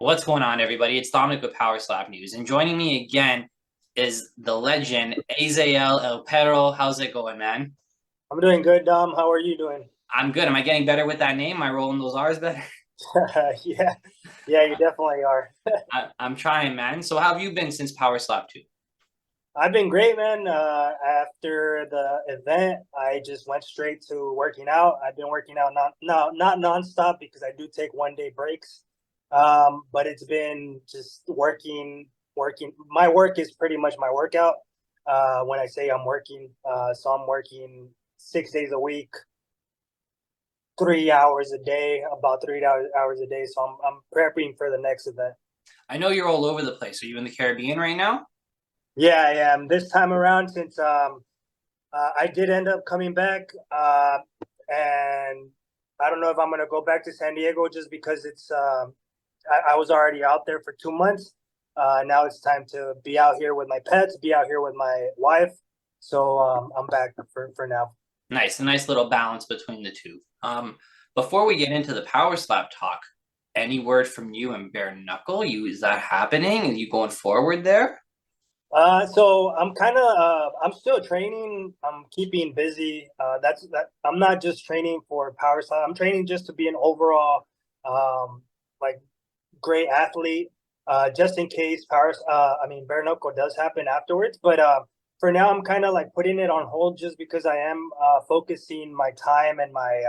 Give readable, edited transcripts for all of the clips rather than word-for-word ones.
What's going on, everybody? It's Dominic with PowerSlap News, and joining me again is the legend Azael El Perro. How's it going, man? I'm doing good, Dom. How are you doing? I'm good. Am I getting better with that name? Am I rolling those R's better? Yeah, yeah, you definitely are. I'm trying, man. So, how have you been since PowerSlap 2? I've been great, man. After the event, I just went straight to working out. I've been working out not nonstop because I do take 1 day breaks. But it's been just working. My work is pretty much my workout. When I say I'm working, so I'm working 6 days a week, 3 hours a day, about 3 hours a day. So I'm prepping for the next event. I know you're all over the place. Are you in the Caribbean right now? Yeah, I am. This time around, since I did end up coming back, and I don't know if I'm gonna go back to San Diego just because I was already out there for 2 months. Now it's time to be out here with my pets, be out here with my wife. So I'm back for now. Nice, a nice little balance between the two. Before we get into the PowerSlap talk, any word from you and Bare Knuckle? Is that happening? Are you going forward there? So I'm still training. I'm keeping busy. That I'm not just training for power side. I'm training just to be an overall, like great athlete. Just in case bare knuckle does happen afterwards. But for now, I'm kind of like putting it on hold just because I am focusing my time and my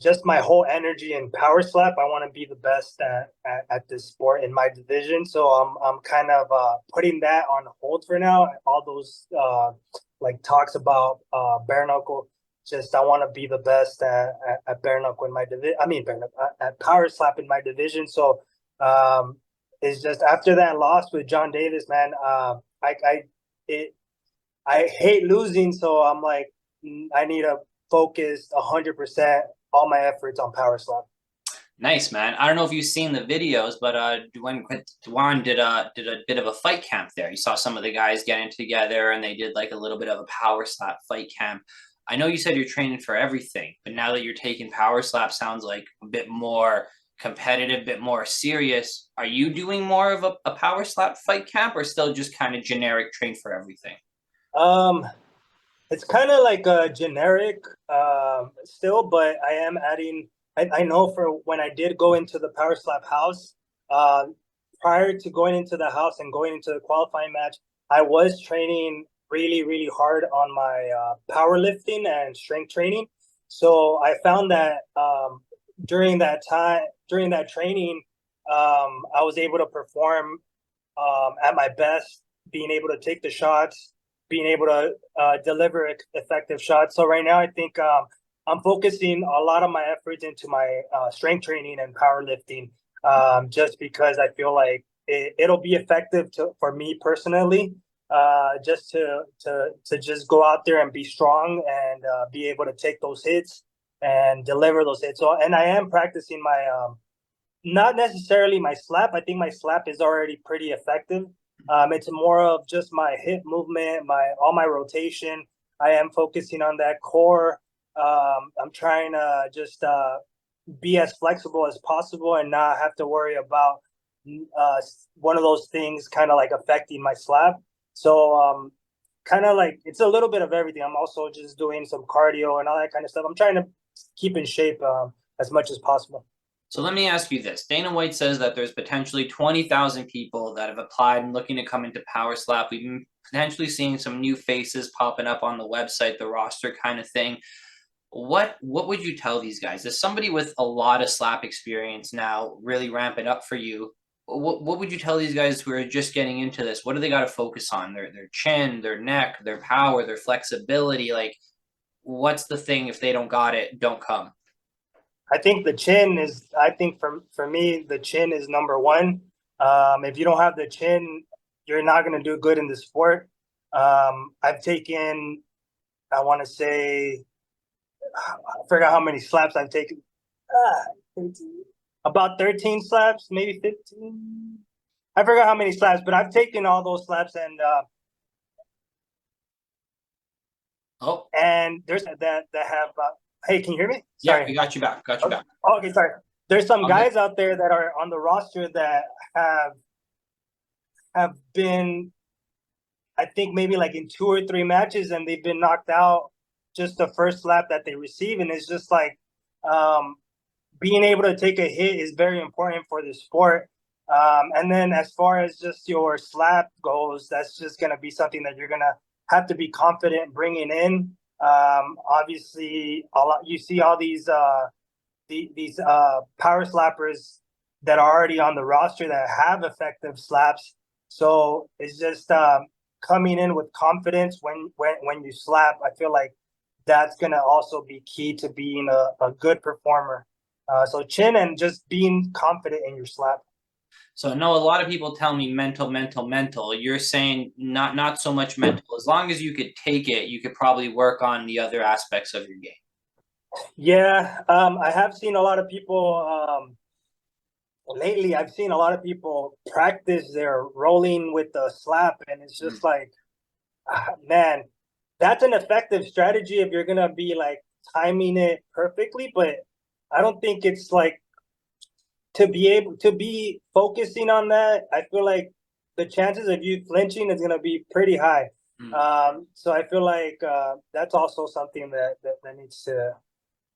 just my whole energy in PowerSlap. I want to be the best at this sport in my division. So I'm kind of putting that on hold for now. All those like talks about bare knuckle. Just I want to be the best at bare knuckle in my division. I mean, at PowerSlap in my division. So um, it's just after that loss with John Davis, man. It I hate losing, so I'm like I need to focus 100% all my efforts on PowerSlap. Nice, man. I don't know if you've seen the videos, but Duane did a bit of a fight camp there. You saw some of the guys getting together, and they did like a little bit of a power slap fight camp. I know you said you're training for everything, but now that you're taking power slap, sounds like a bit more competitive, a bit more serious. Are you doing more of a power slap fight camp, or still just kind of generic train for everything? Um, it's kind of like a generic still, but I am adding. I know for when I did go into the PowerSlap house, uh, prior to going into the house and going into the qualifying match, I was training really hard on my powerlifting and strength training. So I found that during that training, I was able to perform at my best, being able to take the shots, being able to deliver effective shots. So right now, I think I'm focusing a lot of my efforts into my strength training and powerlifting, just because I feel like it'll be effective for me personally. Just to just go out there and be strong and be able to take those hits and deliver those hits. So, and I am practicing my not necessarily my slap. I think my slap is already pretty effective. It's more of just my hip movement, my all my rotation. I am focusing on that core. I'm trying to just be as flexible as possible and not have to worry about uh, one of those things kind of like affecting my slap. So kind of like it's a little bit of everything. I'm also just doing some cardio and all that kind of stuff. I'm trying to keep in shape as much as possible. So let me ask you this. Dana White says that there's potentially 20,000 people that have applied and looking to come into PowerSlap. We've been potentially seeing some new faces popping up on the website, the roster kind of thing. What would you tell these guys? As somebody with a lot of slap experience now, really ramping up for you, what would you tell these guys who are just getting into this? What do they got to focus on? Their chin, their neck, their power, their flexibility. Like, what's the thing if they don't got it, don't come? I think the chin is. I think for me, the chin is number one. If you don't have the chin, you're not going to do good in the sport. I've taken. I want to say. I forgot how many slaps I've taken. Ah, about 13 slaps, maybe 15. I forgot how many slaps, but I've taken all those slaps, Oh, and there's that have. Hey, can you hear me? yeah, Sorry. we got you back. Got you Okay. back. Oh, okay, sorry. there's some On the guys out there that are on the roster that have been, I think maybe like in 2 or 3 matches, and they've been knocked out just the first slap that they receive, and it's just like being able to take a hit is very important for the sport. And then as far as just your slap goes, that's just going to be something that you're going to have to be confident bringing in. Obviously, you see all these power slappers that are already on the roster that have effective slaps. So it's just coming in with confidence when you slap. I feel like that's going to also be key to being a good performer. So chin and just being confident in your slap. So I know a lot of people tell me mental, mental, mental. You're saying not so much mental. As long as you could take it, you could probably work on the other aspects of your game. Yeah, I have seen a lot of people lately. I've seen a lot of people practice their rolling with the slap, and it's just like, man, that's an effective strategy if you're gonna be like timing it perfectly. But I don't think it's like to be able to be focusing on that. I feel like the chances of you flinching is gonna be pretty high. So I feel like that's also something that needs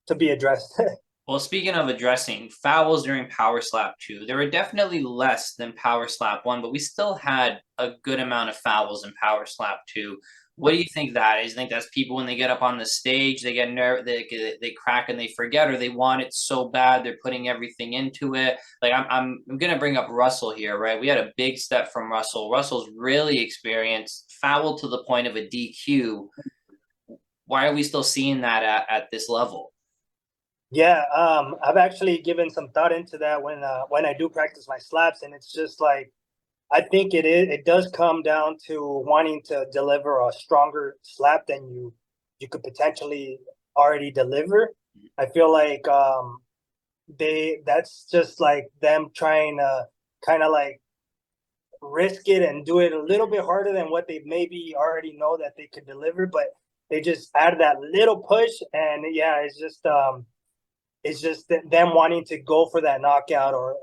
to be addressed. Well, speaking of addressing fouls during Power Slap 2, there were definitely less than Power Slap 1, but we still had a good amount of fouls in Power Slap 2. What do you think that is? You think that's people when they get up on the stage, they get nervous, they crack and they forget, or they want it so bad they're putting everything into it? Like I'm gonna bring up Russell here, right? We had a big step from Russell. Russell's really experienced, foul to the point of a DQ. Why are we still seeing that at this level? Yeah, I've actually given some thought into that when I do practice my slaps, and it's just like I think it does come down to wanting to deliver a stronger slap than you could potentially already deliver. I feel like that's just like them trying to kind of like risk it and do it a little bit harder than what they maybe already know that they could deliver, but they just add that little push, and yeah, it's just them wanting to go for that knockout, or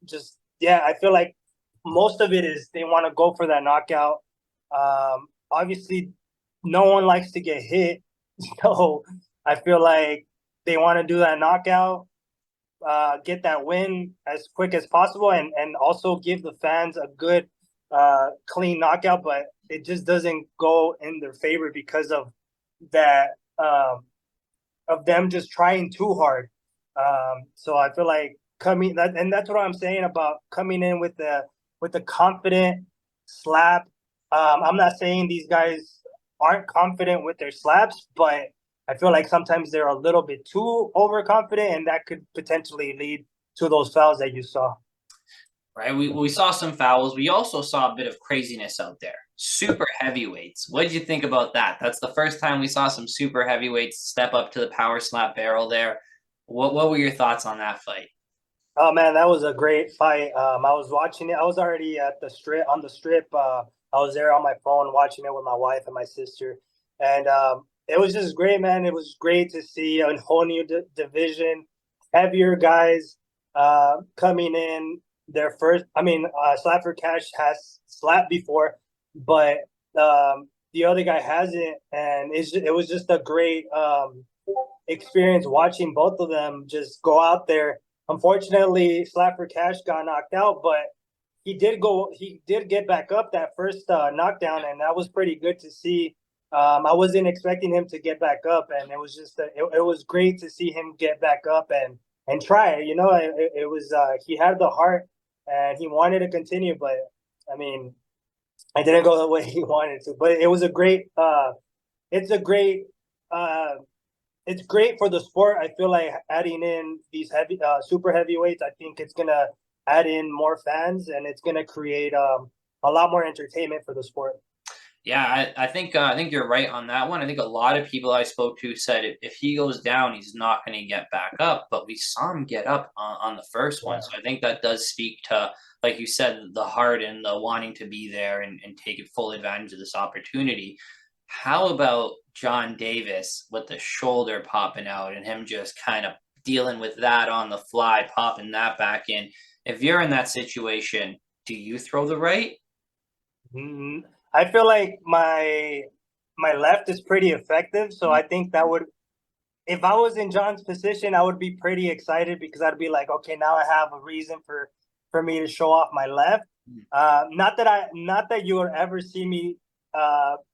just yeah. I feel like most of it is they want to go for that knockout. Obviously, no one likes to get hit, so I feel like they want to do that knockout, get that win as quick as possible, and also give the fans a good, clean knockout. But it just doesn't go in their favor because of that, of them just trying too hard. So I feel like and that's what I'm saying about coming in with the confident slap. I'm not saying these guys aren't confident with their slaps, but I feel like sometimes they're a little bit too overconfident, and that could potentially lead to those fouls that you saw. Right, we saw some fouls. We also saw a bit of craziness out there. Super heavyweights. What did you think about that? That's the first time we saw some super heavyweights step up to the power slap barrel there. What were your thoughts on that fight? Oh man, that was a great fight. I was watching it. I was already at the strip on the strip. I was there on my phone watching it with my wife and my sister, and it was just great, man. It was great to see a whole new division, heavier guys coming in. Their first, I mean, Slap for Cash has slapped before, but the other guy hasn't, and it was just a great experience watching both of them just go out there. Unfortunately, Slap for Cash got knocked out, but he did get back up that first knockdown, and that was pretty good to see. I wasn't expecting him to get back up, and it was just it was great to see him get back up and try. You know, it was he had the heart and he wanted to continue, but I mean, it didn't go the way he wanted to. But it was a great. It's a great. It's great for the sport. I feel like adding in these super heavyweights, I think it's gonna add in more fans, and it's gonna create a lot more entertainment for the sport. Yeah, I think you're right on that one. I think a lot of people I spoke to said if he goes down, he's not going to get back up. But we saw him get up on the first one, so I think that does speak to, like you said, the heart and the wanting to be there and take full advantage of this opportunity. How about John Davis with the shoulder popping out and him just kind of dealing with that on the fly, popping that back in. If you're in that situation, do you throw the right? I feel like my left is pretty effective, so I think that would, if I was in John's position, I would be pretty excited because I'd be like, okay, now I have a reason for me to show off my left. Not that you would ever see me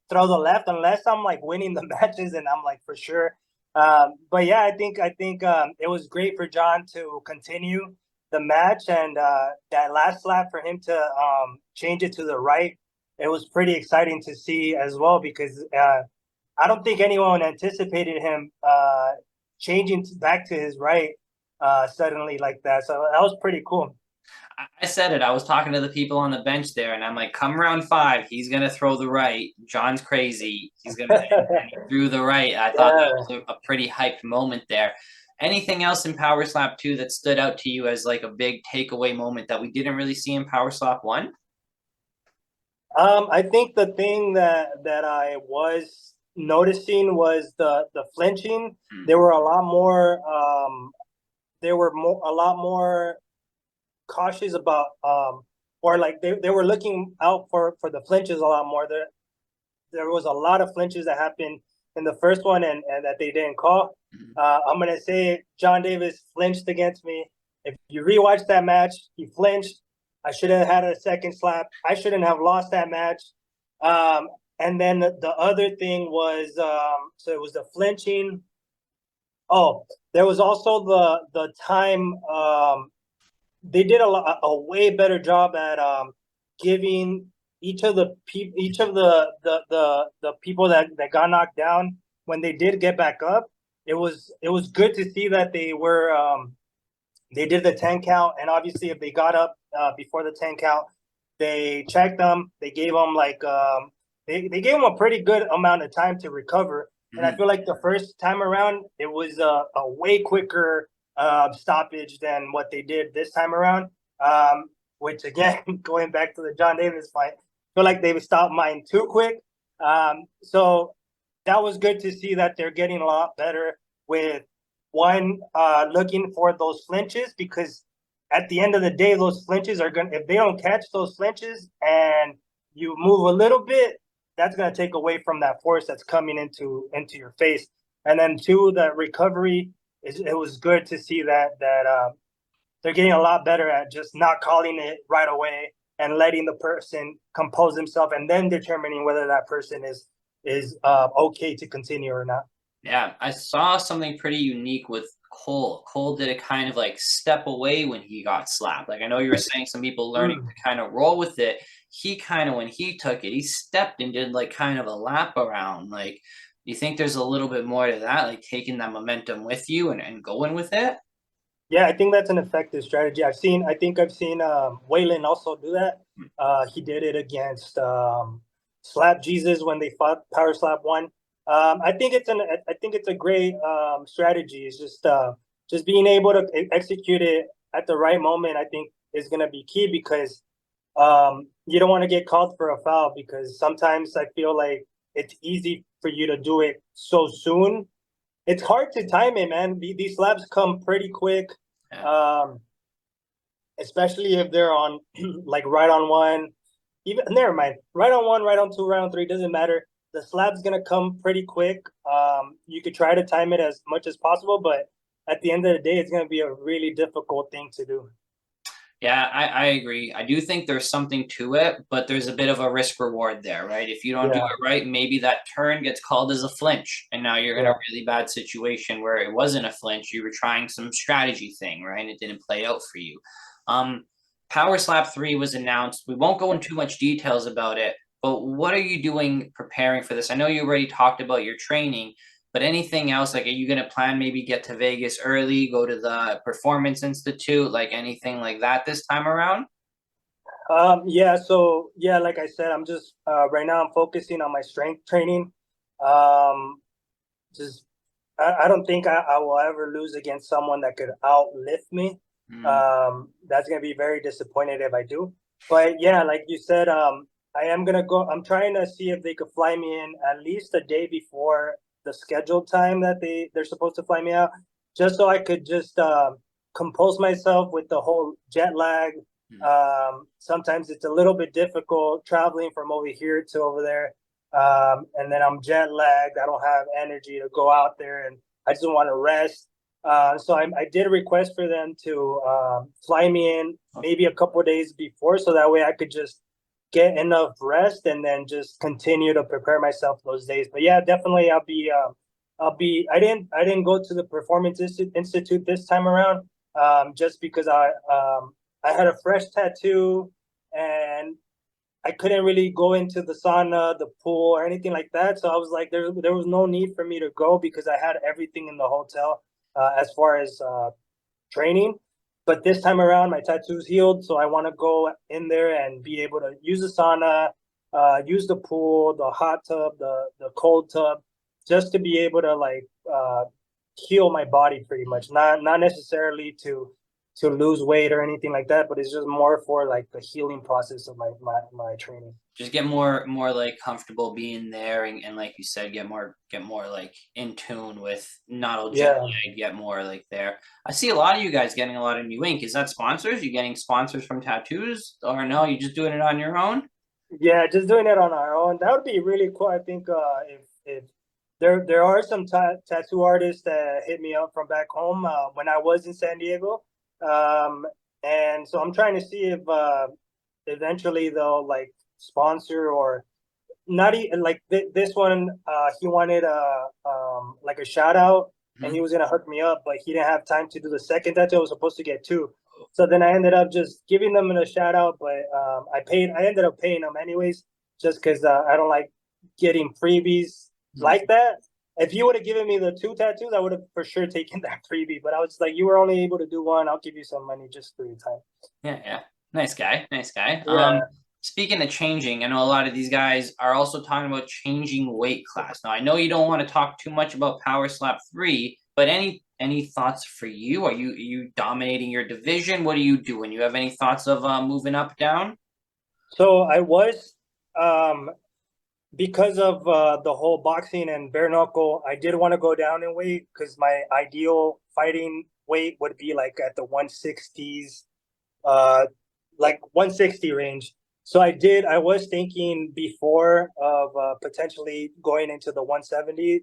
throw the left unless I'm like winning the matches and I'm like for sure. But yeah, I think it was great for John to continue the match, and that last slap for him to change it to the right. It was pretty exciting to see as well because I don't think anyone anticipated him changing back to his right suddenly like that. So that was pretty cool. I said it. I was talking to the people on the bench there, and I'm like, come round 5, he's gonna throw the right. John's crazy. He's gonna through the right. I thought that was a pretty hyped moment there. Anything else in PowerSlap 2 that stood out to you as like a big takeaway moment that we didn't really see in PowerSlap 1? I think the thing that I was noticing was the flinching. There were a lot more. A lot more cautious about or like they were looking out for the flinches a lot more. There was a lot of flinches that happened in the first one and that they didn't call. I'm gonna say John Davis flinched against me. If you rewatch that match, he flinched. I should have had a second slap. I shouldn't have lost that match. And then the other thing was so it was the flinching. Oh, there was also the time they did a way better job at giving each of the people that got knocked down when they did get back up. It was good to see that they did the 10 count, and obviously if they got up before the 10 count, they checked them. They gave them like they gave them a pretty good amount of time to recover. And I feel like the first time around, it was a way quicker stoppage than what they did this time around. Which again, going back to the John Davis fight, I feel like they stopped mine too quick. So that was good to see that they're getting a lot better with one looking for those flinches, because at the end of the day, those flinches are gonna, if they don't catch those flinches and you move a little bit, that's gonna take away from that force that's coming into your face. And then two, that recovery it was good to see that they're getting a lot better at just not calling it right away and letting the person compose himself and then determining whether that person is okay to continue or not. Yeah, I saw something pretty unique with Cole. Cole did a kind of like step away when he got slapped. Like I know you were saying some people learning to kind of roll with it. He kind of, when he took it, he stepped and did like kind of a lap around. Like, do you think there's a little bit more to that, like taking that momentum with you and going with it? Yeah, I think that's an effective strategy. I think I've seen Waylon also do that. He did it against Slap Jesus when they fought PowerSlap 1. I think it's a great strategy. It's just being able to execute it at the right moment. I think is going to be key because you don't want to get called for a foul, because sometimes I feel like it's easy for you to do it so soon. It's hard to time it, man. These slaps come pretty quick, especially if they're on like right on one. Even never mind, right on one, right on two, right on three, doesn't matter. The slap's gonna come pretty quick. You could try to time it as much as possible, but at the end of the day, it's gonna be a really difficult thing to do. Yeah, I agree. I do think there's something to it, but there's a bit of a risk reward there, right? If you don't do it right, maybe that turn gets called as a flinch, and now you're in a really bad situation where it wasn't a flinch. You were trying some strategy thing, right? And it didn't play out for you. PowerSlap 3 was announced. We won't go into too much details about it, but what are you doing preparing for this? I know you already talked about your training, but anything else, like, are you going to plan maybe get to Vegas early, go to the Performance Institute, like anything like that this time around? Yeah, so yeah, like I said, I'm just right now I'm focusing on my strength training. Um, just I don't think I will ever lose against someone that could outlift me. That's gonna be very disappointed if I do. But yeah, like you said, I am gonna go. I'm trying to see if they could fly me in at least a day before the scheduled time that they're supposed to fly me out, just so I could just compose myself with the whole jet lag. Sometimes it's a little bit difficult traveling from over here to over there. And then I'm jet lagged. I don't have energy to go out there, and I just want to rest. So I did request for them to fly me in maybe a couple of days before, so that way I could just get enough rest and then just continue to prepare myself those days. But yeah, definitely I didn't go to the Performance Institute this time around, just because I had a fresh tattoo and I couldn't really go into the sauna, the pool, or anything like that. So I was like, there was no need for me to go because I had everything in the hotel as far as training. But this time around, my tattoo's healed, so I want to go in there and be able to use the sauna, use the pool, the hot tub, the cold tub, just to be able to like heal my body pretty much. Not necessarily to lose weight or anything like that, but it's just more for like the healing process of my training. Just get more like comfortable being there, and like you said, get more like in tune with not all jet lag, get more like there. I see a lot of you guys getting a lot of new ink. Is that sponsors? You getting sponsors from tattoos, or no, you just doing it on your own? Yeah, just doing it on our own. That would be really cool. I think if there are some tattoo artists that hit me up from back home when I was in San Diego. And so I'm trying to see if eventually they'll like sponsor, or not even like this one. He wanted a like a shout out, and he was gonna hook me up, but he didn't have time to do the second tattoo. I was supposed to get two, so then I ended up just giving them a shout out. But I ended up paying them anyways, just because I don't like getting freebies like that. If you would have given me the two tattoos, I would have for sure taken that freebie. But I was like, you were only able to do one. I'll give you some money just for your time. Yeah. Nice guy. Yeah. Speaking of changing, I know a lot of these guys are also talking about changing weight class. Now, I know you don't want to talk too much about PowerSlap 3, but any thoughts for you? Are you dominating your division? What are you doing? You have any thoughts of moving up, down? So I was because of the whole boxing and bare knuckle, I did want to go down in weight because my ideal fighting weight would be like at the 160s, like 160 range. So I was thinking before of potentially going into the 170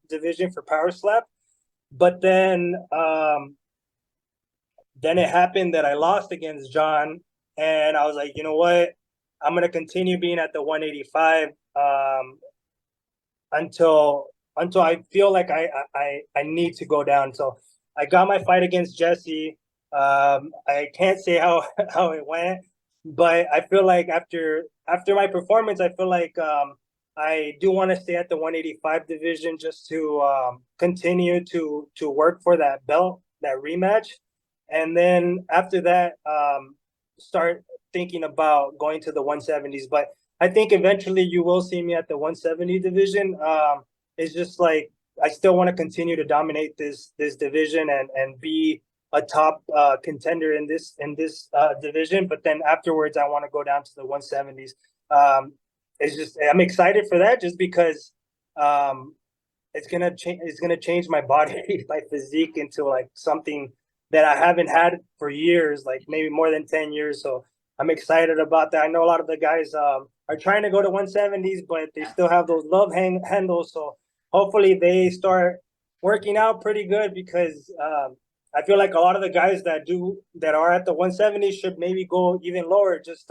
division for PowerSlap, but then it happened that I lost against John, and I was like, you know what? I'm gonna continue being at the 185 until I feel like I need to go down. So I got my fight against Jesse. I can't say how how it went, but I feel like after my performance, I feel like I do want to stay at the 185 division just to continue to work for that belt, that rematch, and then after that, start thinking about going to the 170s. But I think eventually you will see me at the 170 division. It's just like I still want to continue to dominate this division and be a top contender in this division. But then afterwards, I want to go down to the 170s. It's just I'm excited for that just because it's gonna change my body, my physique into like something that I haven't had for years, like maybe more than 10 years. So I'm excited about that. I know a lot of the guys are trying to go to 170s, but they still have those love handles. So hopefully they start working out pretty good because I feel like a lot of the guys that are at the 170s should maybe go even lower. Just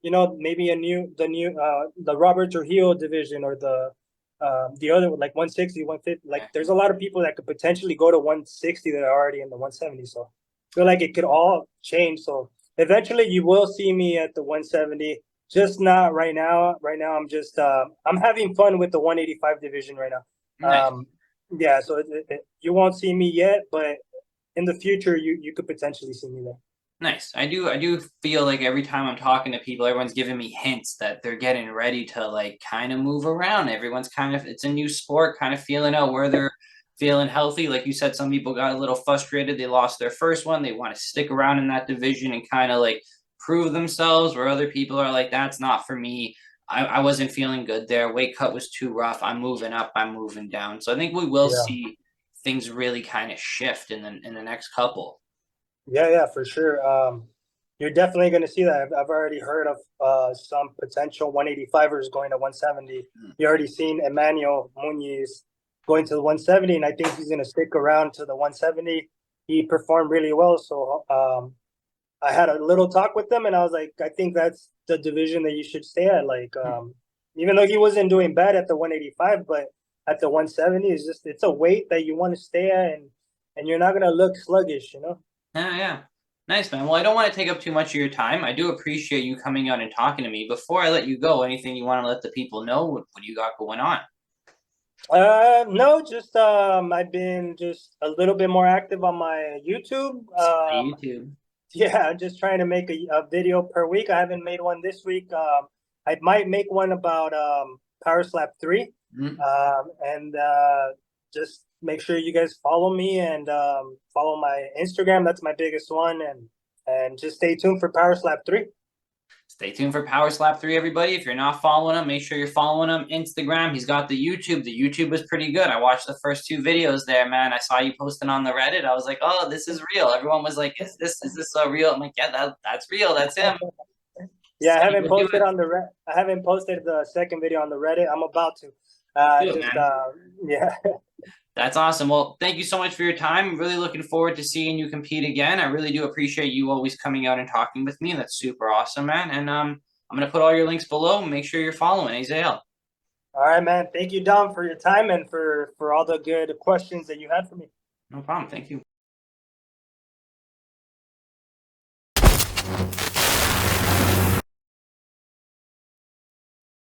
maybe the Robert Trujillo division or the other like 160, 150. Like there's a lot of people that could potentially go to 160 that are already in the 170. So I feel like it could all change. So eventually you will see me at the 170, just not right now. Right now I'm just I'm having fun with the 185 division right now. Nice. Yeah, so you won't see me yet, but in the future you could potentially see me there. Nice. I do feel like every time I'm talking to people, everyone's giving me hints that they're getting ready to like kind of move around. Everyone's kind of it's a new sport, kind of feeling out where they're feeling healthy. Like you said, some people got a little frustrated. They lost their first one. They want to stick around in that division and kind of like prove themselves, where other people are like, that's not for me. I wasn't feeling good there. Weight cut was too rough. I'm moving up, I'm moving down. So I think we will Yeah. see things really kind of shift in the next couple. Yeah, for sure. You're definitely going to see that. I've already heard of some potential 185ers going to 170. You already seen Emmanuel Muniz going to the 170, and I think he's going to stick around to the 170. He performed really well, so I had a little talk with him, and I was like, I think that's the division that you should stay at. Like, even though he wasn't doing bad at the 185, but at the 170 is just it's a weight that you want to stay at, and you're not going to look sluggish, you know. Yeah. Nice, man. Well, I don't want to take up too much of your time. I do appreciate you coming out and talking to me. Before I let you go, anything you want to let the people know? What you got going on? No, just I've been just a little bit more active on my YouTube. YouTube. Yeah, I'm just trying to make a video per week. I haven't made one this week. I might make one about PowerSlap 3. And just make sure you guys follow me and follow my Instagram. That's my biggest one, and just stay tuned for PowerSlap 3. Stay tuned for PowerSlap 3, everybody. If you're not following him, make sure you're following him. Instagram, he's got the YouTube. The YouTube was pretty good. I watched the first 2 videos there, man. I saw you posting on the Reddit. I was like, oh, this is real. Everyone was like, is this so real? I'm like, yeah, that's real. That's him. Yeah, I haven't posted on the I haven't posted the second video on the Reddit. I'm about to. Yeah. That's awesome. Well, thank you so much for your time. Really looking forward to seeing you compete again. I really do appreciate you always coming out and talking with me. That's super awesome, man. And I'm gonna put all your links below. Make sure you're following Azael. All right, man. Thank you, Dom, for your time and for all the good questions that you had for me. No problem. Thank you.